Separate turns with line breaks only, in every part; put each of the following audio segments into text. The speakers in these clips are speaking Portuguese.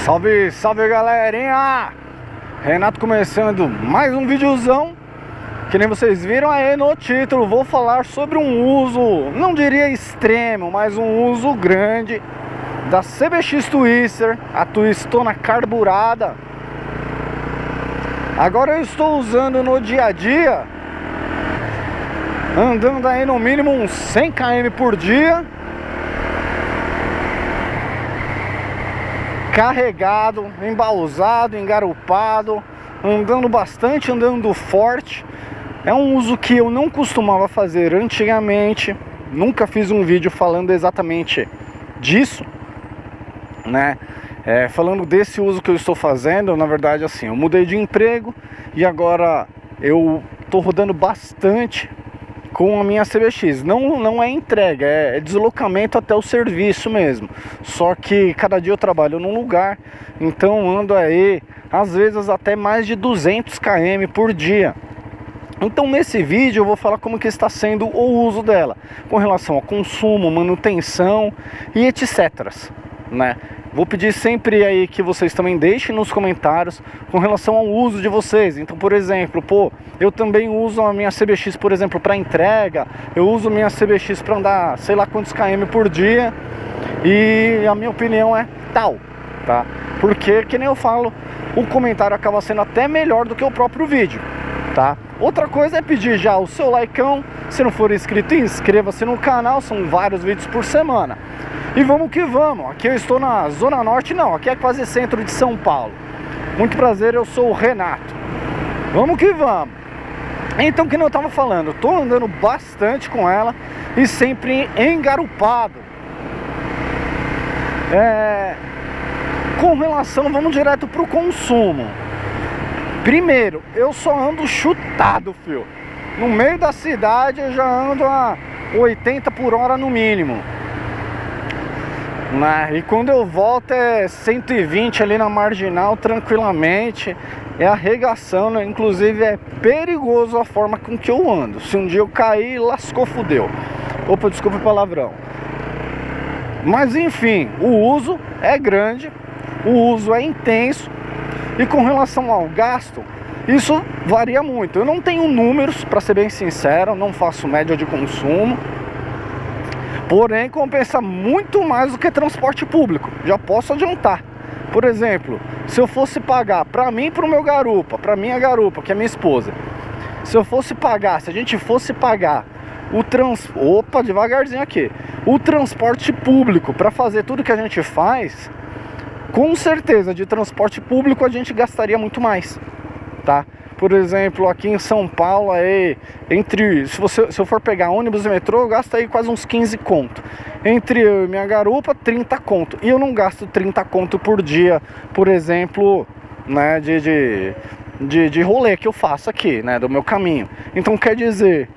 Salve, salve galerinha! Renato começando mais um videozão. Que nem vocês viram aí no título, vou falar sobre um uso, não diria extremo, mas um uso grande da CBX Twister, a Twistona carburada. Agora eu estou usando no dia a dia, andando aí no mínimo uns 100 km por dia, carregado, embauzado, engarupado, andando bastante, andando forte. É um uso que eu não costumava fazer antigamente, nunca fiz um vídeo falando exatamente disso, né? Falando desse uso que eu estou fazendo. Na verdade, assim, eu mudei de emprego e agora eu estou rodando bastante com a minha CBX. Não é entrega, é deslocamento até o serviço mesmo. Só que cada dia eu trabalho num lugar, então ando aí às vezes até mais de 200 km por dia. Então nesse vídeo eu vou falar como que está sendo o uso dela, com relação ao consumo, manutenção e etc, né? Vou pedir sempre aí que vocês também deixem nos comentários com relação ao uso de vocês. Então, por exemplo, eu também uso a minha CBX, por exemplo, para entrega. Eu uso minha CBX para andar sei lá quantos km por dia. E a minha opinião é tal, tá? Porque, que nem eu falo, o comentário acaba sendo até melhor do que o próprio vídeo, tá? Outra coisa é pedir já o seu likeão. Se não for inscrito, inscreva-se no canal, são vários vídeos por semana. E vamos que vamos. Aqui eu estou na Zona Norte, não, aqui é quase centro de São Paulo. Muito prazer, eu sou o Renato. Vamos que vamos. Então, que nem eu estava falando, eu estou andando bastante com ela e sempre engarupado. Com relação, vamos direto para o consumo. Primeiro, eu só ando chutado, filho. No meio da cidade eu já ando a 80 por hora no mínimo, né? E quando eu volto é 120 ali na marginal, tranquilamente. É arregação, né? Inclusive é perigoso a forma com que eu ando. Se um dia eu cair, lascou, fudeu. Opa, desculpa o palavrão. Mas enfim, o uso é grande, o uso é intenso. E com relação ao gasto, isso varia muito. Eu não tenho números, para ser bem sincero, não faço média de consumo. Porém, compensa muito mais do que transporte público. Já posso adiantar. Por exemplo, se eu fosse pagar para mim e para o meu garupa, para minha garupa, que é minha esposa, se a gente fosse pagar o transporte público para fazer tudo que a gente faz, com certeza de transporte público a gente gastaria muito mais, tá? Por exemplo, aqui em São Paulo, se eu for pegar ônibus e metrô, eu gasto aí quase uns 15 conto. Entre eu e minha garupa, 30 conto. E eu não gasto 30 conto por dia, por exemplo, né, de rolê que eu faço aqui, né, do meu caminho. Então quer dizer,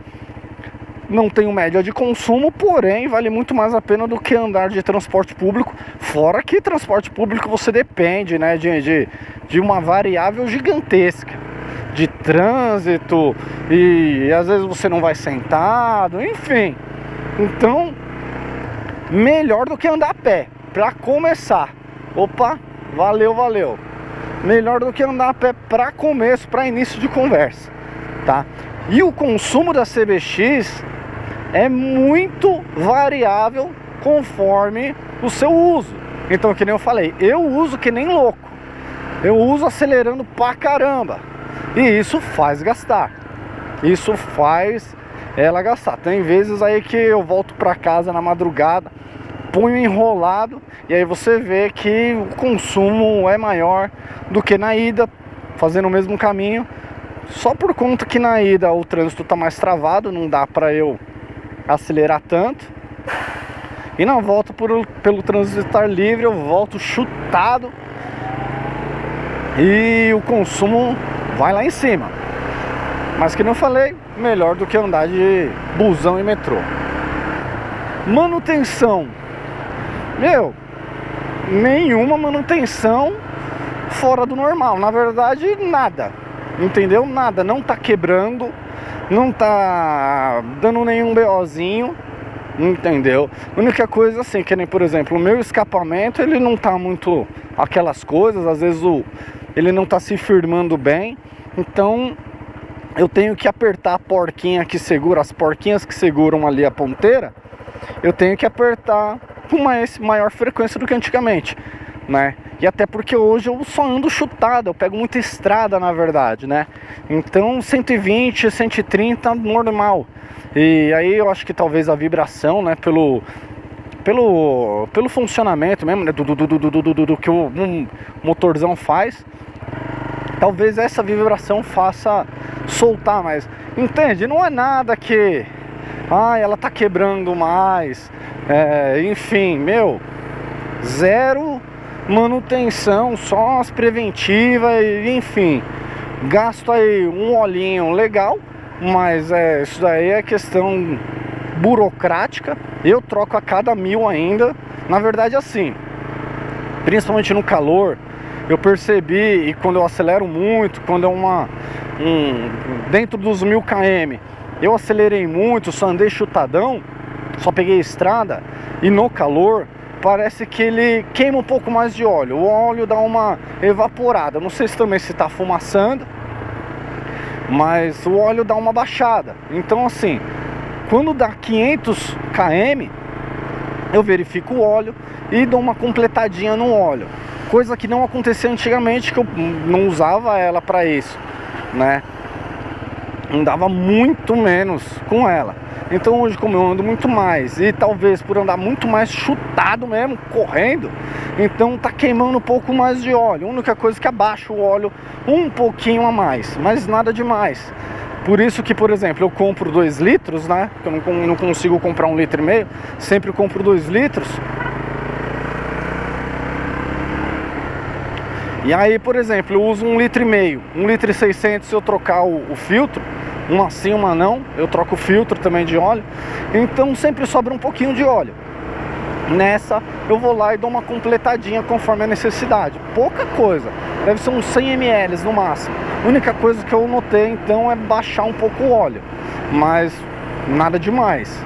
não tenho média de consumo, porém vale muito mais a pena do que andar de transporte público. Fora que transporte público você depende, né, de uma variável gigantesca de trânsito, e às vezes você não vai sentado, enfim. Então, melhor do que andar a pé, pra começar. Opa, valeu. Melhor do que andar a pé pra começo, pra início de conversa, tá? E o consumo da CBX é muito variável conforme o seu uso. Então, que nem eu falei, eu uso que nem louco. Eu uso acelerando pra caramba. E isso faz gastar. Isso faz ela gastar. Tem vezes aí que eu volto pra casa na madrugada, ponho enrolado, e aí você vê que o consumo é maior do que na ida, fazendo o mesmo caminho. Só por conta que na ida o trânsito tá mais travado, não dá pra eu acelerar tanto. E na volta, pelo trânsito estar livre, eu volto chutado e o consumo vai lá em cima. Mas que não falei, melhor do que andar de busão e metrô. Manutenção, nenhuma manutenção fora do normal. Na verdade, nada, entendeu? Nada, não tá quebrando, não tá dando nenhum BOzinho, entendeu? A única coisa assim, que nem por exemplo, o meu escapamento, ele não tá muito aquelas coisas, às vezes ele não tá se firmando bem, então eu tenho que apertar a porquinha que segura, as porquinhas que seguram ali a ponteira, eu tenho que apertar com maior frequência do que antigamente, né? E até porque hoje eu só ando chutado, eu pego muita estrada, na verdade, né? Então 120, 130 normal. E aí eu acho que talvez a vibração, né, pelo funcionamento mesmo, né, do que o motorzão faz, talvez essa vibração faça soltar mais. Entende? Não é nada que ela tá quebrando mais, enfim, meu, zero manutenção, só as preventivas, enfim, gasto aí um olhinho legal, mas isso daí é questão burocrática. Eu troco a cada 1000 ainda. Na verdade, assim, principalmente no calor, eu percebi, e quando eu acelero muito, quando é dentro dos 1000 km, eu acelerei muito, só andei chutadão, só peguei estrada, e no calor parece que ele queima um pouco mais de óleo. O óleo dá uma evaporada. Não sei se também se está fumaçando, mas o óleo dá uma baixada. Então assim, quando dá 500 km, eu verifico o óleo e dou uma completadinha no óleo, coisa que não acontecia antigamente, que eu não usava ela para isso, né? Andava muito menos com ela. Então hoje, como eu ando muito mais, e talvez por andar muito mais chutado mesmo, correndo, então tá queimando um pouco mais de óleo. A única coisa que abaixa o óleo um pouquinho a mais, mas nada demais. Por isso que, por exemplo, eu compro 2 litros, né? Eu não consigo comprar 1,5 litros, sempre compro 2 litros. E aí, por exemplo, eu uso 1,5 litros, 1,6 litros se eu trocar o filtro, uma sim, uma não, eu troco o filtro também de óleo, então sempre sobra um pouquinho de óleo. Nessa eu vou lá e dou uma completadinha conforme a necessidade, pouca coisa, deve ser uns 100 ml no máximo. A única coisa que eu notei então é baixar um pouco o óleo, mas nada demais,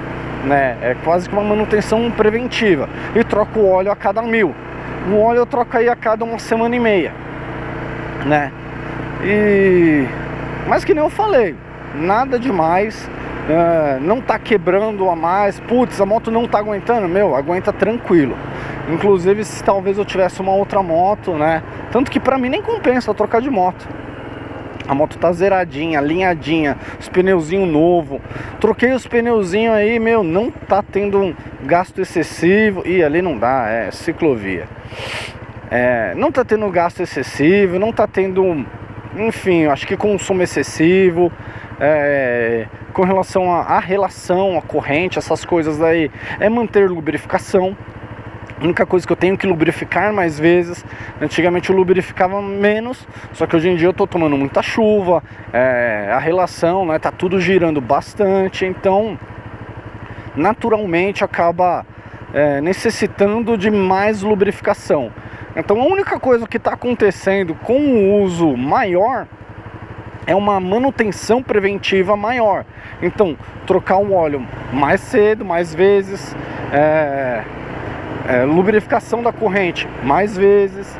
né? É quase que uma manutenção preventiva. E troco o óleo a cada 1000. O óleo eu troco aí a cada 1,5 semanas, né? Mas que nem eu falei, nada demais, não tá quebrando a mais. Putz, a moto não tá aguentando, meu, aguenta tranquilo. Inclusive, se talvez eu tivesse uma outra moto, né? Tanto que pra mim nem compensa trocar de moto. A moto tá zeradinha, alinhadinha, os pneuzinhos novos. Troquei os pneuzinhos aí, meu, não tá tendo um gasto excessivo. Ih, ali não dá, é ciclovia. Não tá tendo gasto excessivo, não tá tendo, enfim, acho que consumo excessivo. Com relação à relação, à corrente, essas coisas daí, é manter lubrificação. A única coisa que eu tenho que lubrificar mais vezes. Antigamente eu lubrificava menos, só que hoje em dia eu tô tomando muita chuva, a relação, né, tá tudo girando bastante, então naturalmente acaba necessitando de mais lubrificação. Então a única coisa que está acontecendo com o uso maior é uma manutenção preventiva maior. Então trocar o óleo mais cedo, mais vezes, lubrificação da corrente mais vezes.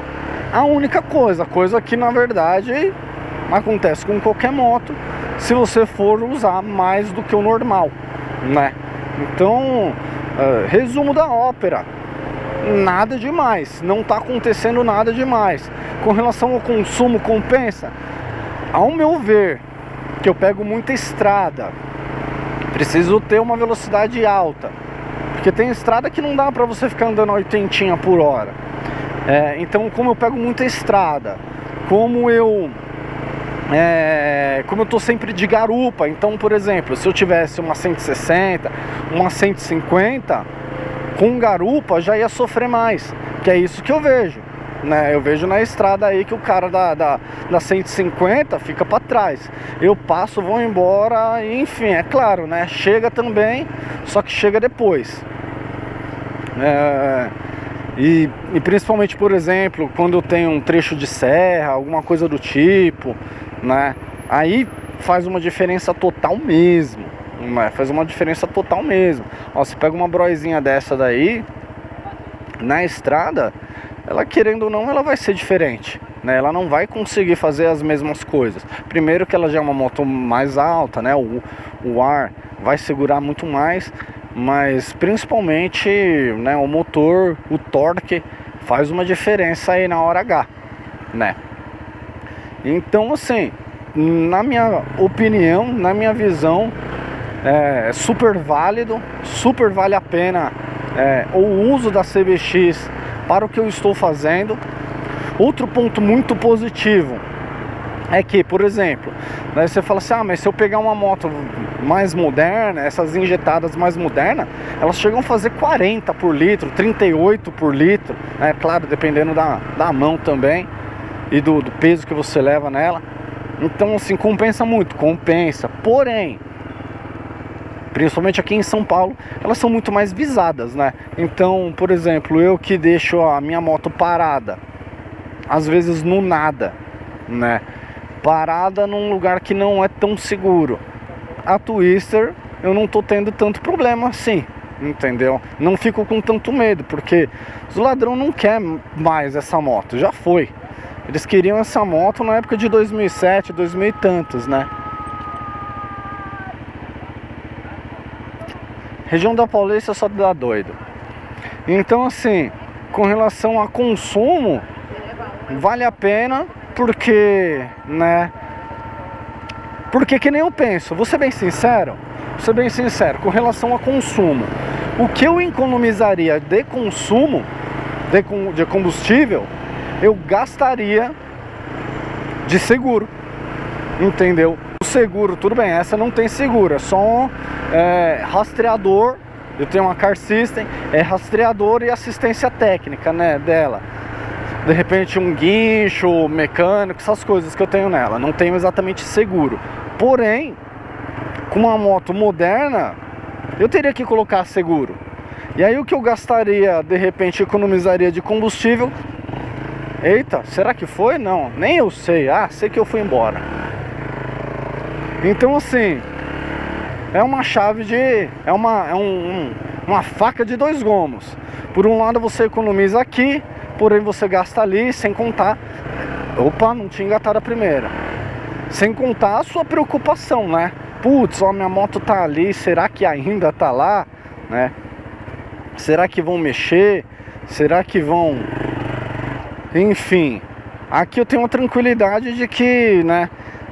A única coisa que na verdade acontece com qualquer moto, se você for usar mais do que o normal, né? Então, resumo da ópera, nada demais, não está acontecendo nada demais. Com relação ao consumo, compensa? Ao meu ver, que eu pego muita estrada, preciso ter uma velocidade alta, porque tem estrada que não dá pra você ficar andando a 80 por hora. Então, como eu pego muita estrada, como eu tô sempre de garupa, então, por exemplo, se eu tivesse uma 160, uma 150, com garupa já ia sofrer mais, que é isso que eu vejo, né? Eu vejo na estrada aí que o cara da 150 fica pra trás. Eu passo, vou embora, enfim, é claro, né? Chega também, só que chega depois. E principalmente, por exemplo, quando eu tenho um trecho de serra, alguma coisa do tipo, né? Aí faz uma diferença total mesmo, né? Faz uma diferença total mesmo. Ó, você pega uma broizinha dessa daí na estrada, ela querendo ou não, ela vai ser diferente, né? Ela não vai conseguir fazer as mesmas coisas. Primeiro que ela já é uma moto mais alta, né? O ar vai segurar muito mais, mas principalmente, né, o motor, o torque faz uma diferença aí na hora H, né? Então, assim, na minha opinião, na minha visão, é super válido, super vale a pena o uso da CBX para o que eu estou fazendo. Outro ponto muito positivo é que, por exemplo, daí você fala assim, mas se eu pegar uma moto mais moderna, essas injetadas mais modernas, elas chegam a fazer 40 por litro, 38 por litro, né? Claro, dependendo da mão também e do peso que você leva nela. Então, assim, compensa muito, compensa. Porém, principalmente aqui em São Paulo, elas são muito mais visadas, né? Então, por exemplo, eu que deixo a minha moto parada, às vezes no nada, né? Parada num lugar que não é tão seguro. A Twister, eu não tô tendo tanto problema assim, entendeu? Não fico com tanto medo, porque os ladrões não querem mais essa moto, já foi. Eles queriam essa moto na época de 2007, 2000 e tantos, né? Região da Paulista só dá doido. Então, assim, com relação a consumo, vale a pena, porque, né? Porque que nem eu penso, vou ser bem sincero, com relação a consumo, o que eu economizaria de consumo, de combustível, eu gastaria de seguro, entendeu? O seguro, tudo bem, essa não tem seguro, é só rastreador. Eu tenho uma Car System, é rastreador e assistência técnica, né, dela. De repente um guincho mecânico, essas coisas que eu tenho nela. Não tenho exatamente seguro. Porém, com uma moto moderna, eu teria que colocar seguro. E aí o que eu gastaria, de repente, economizaria de combustível. Eita, será que foi? Não, nem eu sei. Sei que eu fui embora. Então, assim, é uma chave de... uma faca de dois gumes. Por um lado você economiza aqui, porém você gasta ali, sem contar... Opa, não tinha engatado a primeira. Sem contar a sua preocupação, né? Putz, minha moto tá ali, será que ainda tá lá? Né? Será que vão mexer? Será que vão... Enfim, aqui eu tenho uma tranquilidade de que, né,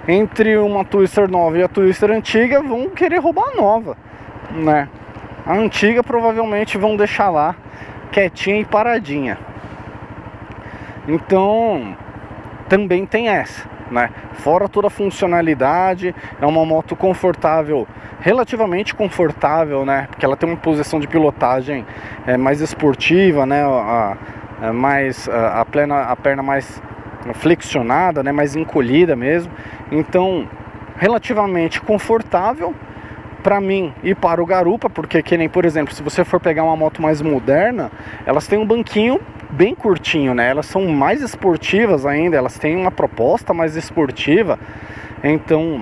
entre uma Twister nova e a Twister antiga, vão querer roubar a nova, né? A antiga provavelmente vão deixar lá quietinha e paradinha. Então, também tem essa, né? Fora toda a funcionalidade, é uma moto confortável, relativamente confortável, né? Porque ela tem uma posição de pilotagem mais esportiva, né? A perna mais flexionada, né? Mais encolhida mesmo. Então, relativamente confortável para mim e para o garupa, porque que nem, por exemplo, se você for pegar uma moto mais moderna, elas têm um banquinho bem curtinho, né? Elas são mais esportivas ainda, elas têm uma proposta mais esportiva. Então,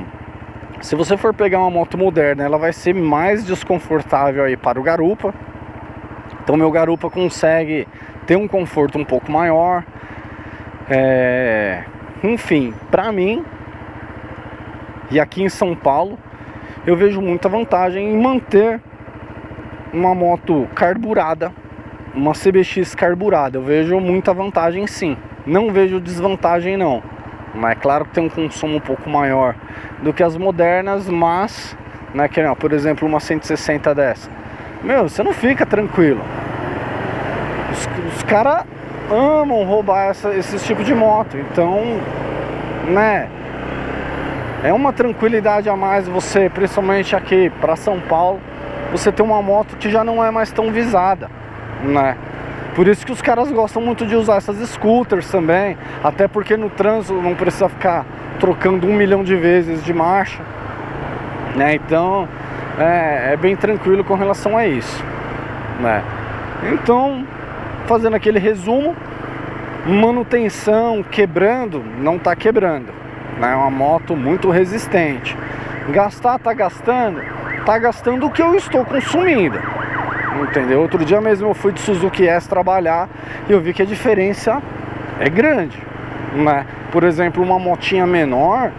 se você for pegar uma moto moderna, ela vai ser mais desconfortável aí para o garupa. Então, meu garupa consegue ter um conforto um pouco maior. Enfim, para mim, e aqui em São Paulo, eu vejo muita vantagem em manter uma moto carburada, uma CBX carburada. Eu vejo muita vantagem, sim. Não vejo desvantagem, não. Mas é claro que tem um consumo um pouco maior do que as modernas, mas, né, que, por exemplo, uma 160 dessa, você não fica tranquilo. Os caras amam roubar esse tipo de moto. Então, né, é uma tranquilidade a mais você, principalmente aqui para São Paulo, você ter uma moto que já não é mais tão visada, né? Por isso que os caras gostam muito de usar essas scooters também, até porque no trânsito não precisa ficar trocando 1 milhão de vezes de marcha, né? Então é bem tranquilo com relação a isso, né? Então, fazendo aquele resumo, manutenção, quebrando, não tá quebrando, né? É uma moto muito resistente. Gastar, tá gastando o que eu estou consumindo, entendeu? Outro dia mesmo eu fui de Suzuki S trabalhar e eu vi que a diferença é grande, né? Por exemplo, uma motinha menor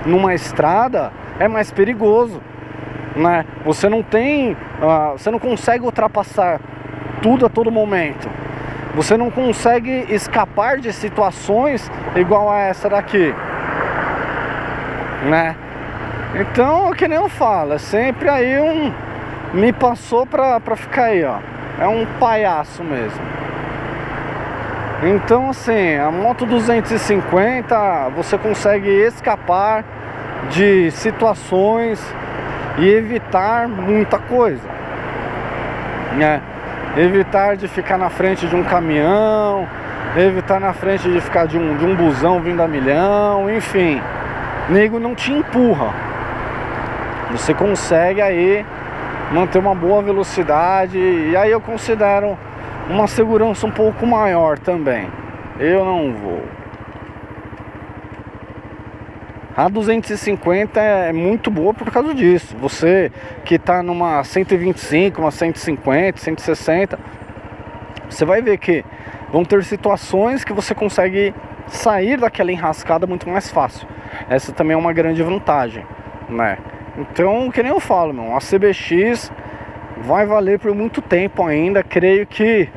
numa estrada é mais perigoso, né? Você não tem, você não consegue ultrapassar tudo a todo momento. Você não consegue escapar de situações igual a essa daqui, né? Então, que nem eu falo, é sempre aí me passou pra ficar aí, ó. É um palhaço mesmo. Então, assim, a moto 250 você consegue escapar de situações e evitar muita coisa, né? Evitar de ficar na frente de um caminhão, evitar na frente de ficar de um busão vindo a milhão, enfim. Nego não te empurra. Você consegue aí manter uma boa velocidade, e aí eu considero uma segurança um pouco maior também. Eu não vou. A 250 é muito boa por causa disso. Você que está numa 125, uma 150, 160, você vai ver que vão ter situações que você consegue sair daquela enrascada muito mais fácil. Essa também é uma grande vantagem, né? Então, que nem eu falo, meu, a CBX vai valer por muito tempo ainda. Creio que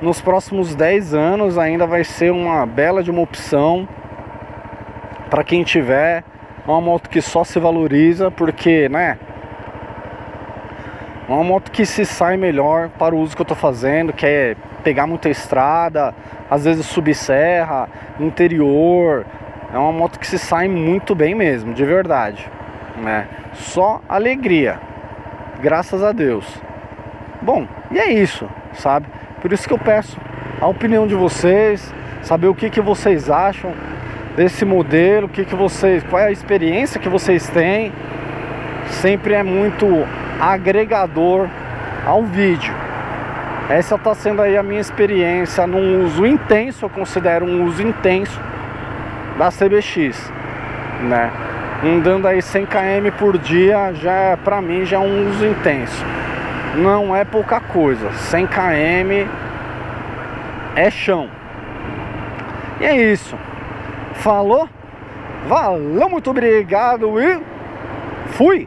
nos próximos 10 anos ainda vai ser uma bela de uma opção para quem tiver. É uma moto que só se valoriza porque, né, é uma moto que se sai melhor para o uso que eu tô fazendo, que é pegar muita estrada, às vezes subir serra, interior. É uma moto que se sai muito bem mesmo, de verdade, né? Só alegria, graças a Deus. Bom, e é isso, sabe? Por isso que eu peço a opinião de vocês, saber o que vocês acham desse modelo, qual é a experiência que vocês têm. Sempre é muito agregador ao vídeo. Essa está sendo aí a minha experiência num uso intenso. Eu considero um uso intenso da CBX, né? Andando aí 100 km por dia, pra mim já é um uso intenso. Não é pouca coisa. 100 km é chão. E é isso. Falou? Valeu, muito obrigado e fui!